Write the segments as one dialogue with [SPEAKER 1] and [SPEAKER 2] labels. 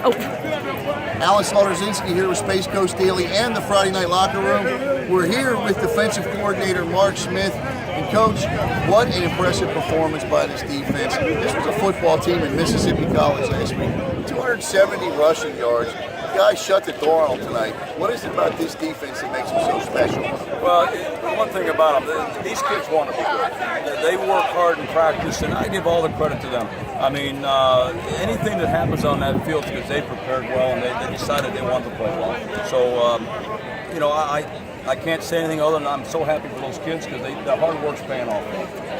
[SPEAKER 1] Oh.
[SPEAKER 2] Alan Slaughter-Zinski here with Space Coast Daily and the Friday Night Locker Room. We're here with defensive coordinator Mark Smith. And Coach, what an impressive performance by this defense. This was a football team in Mississippi College last week. 270 rushing yards. The guys shut the door on them tonight. What is it about this defense that makes them so special?
[SPEAKER 3] Well, one thing about them, these kids want to be good. They work hard in practice, and I give all the credit to them. I mean, anything that happens on that field is because they prepared well and they decided they wanted to play well. So, you know, I can't say anything other than I'm so happy for those kids because the hard work's paying off.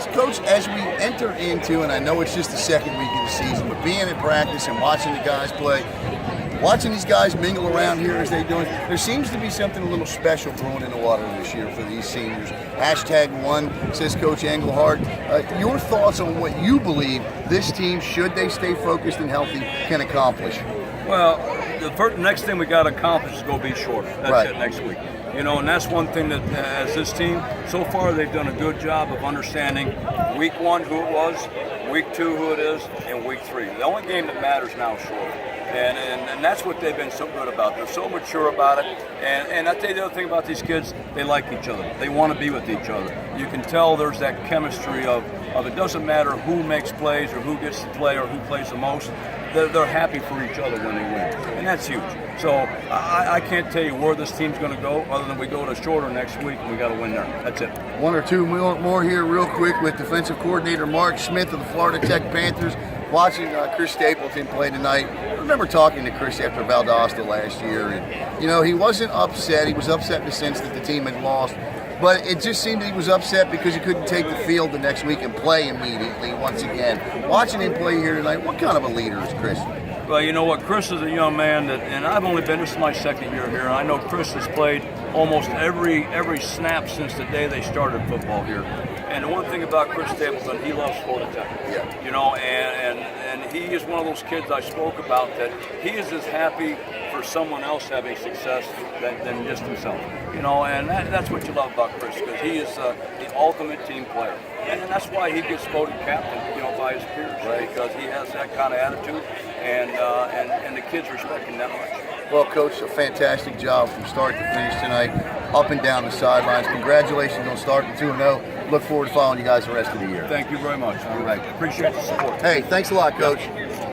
[SPEAKER 2] So Coach, as we enter into, and I know it's just the second week of the season, but being in practice and watching the guys play, watching these guys mingle around here as they do it, there seems to be something a little special thrown in the water this year for these seniors. #1, says Coach Engelhardt. Your thoughts on what you believe this team, should they stay focused and healthy, can accomplish?
[SPEAKER 3] Well, the next thing we got to accomplish is go be short. That's it next week. You know, and that's one thing that as this team, so far they've done a good job of understanding week 1 who it was, week 2 who it is, and week 3. The only game that matters now is short. And that's what they've been so good about. They're so mature about it. And I tell you the other thing about these kids, they like each other. They want to be with each other. You can tell there's that chemistry of it doesn't matter who makes plays or who gets to play or who plays the most. They're happy for each other when they win. And that's huge. So I can't tell you where this team's going to go other than we go to shorter next week and we got to win there. That's it.
[SPEAKER 2] One or two more here real quick with defensive coordinator Mark Smith of the Florida Tech Panthers. Watching Chris Stapleton play tonight, I remember talking to Chris after Valdosta last year, and you know, he wasn't upset. He was upset in the sense that the team had lost, but it just seemed that he was upset because he couldn't take the field the next week and play immediately once again. Watching him play here tonight, what kind of a leader is Chris?
[SPEAKER 3] Well, you know what, Chris is a young man and I've only been, this is my second year here, and I know Chris has played almost every snap since the day they started football here. And the one thing about Chris Stapleton, he loves Florida Tech.
[SPEAKER 2] Yeah.
[SPEAKER 3] You know, and he is one of those kids I spoke about that he is as happy for someone else having success than just himself. You know, and that's what you love about Chris, because he is the ultimate team player. And that's why he gets voted captain, you know, by his peers, right? Because he has that kind of attitude, and the kids respect him that much.
[SPEAKER 2] Well, Coach, a fantastic job from start to finish tonight, up and down the sidelines. Congratulations on starting 2-0. Look forward to following you guys the rest of the year.
[SPEAKER 3] Thank you very much.
[SPEAKER 2] All right.
[SPEAKER 3] Appreciate the support.
[SPEAKER 2] Hey, thanks a lot, Coach.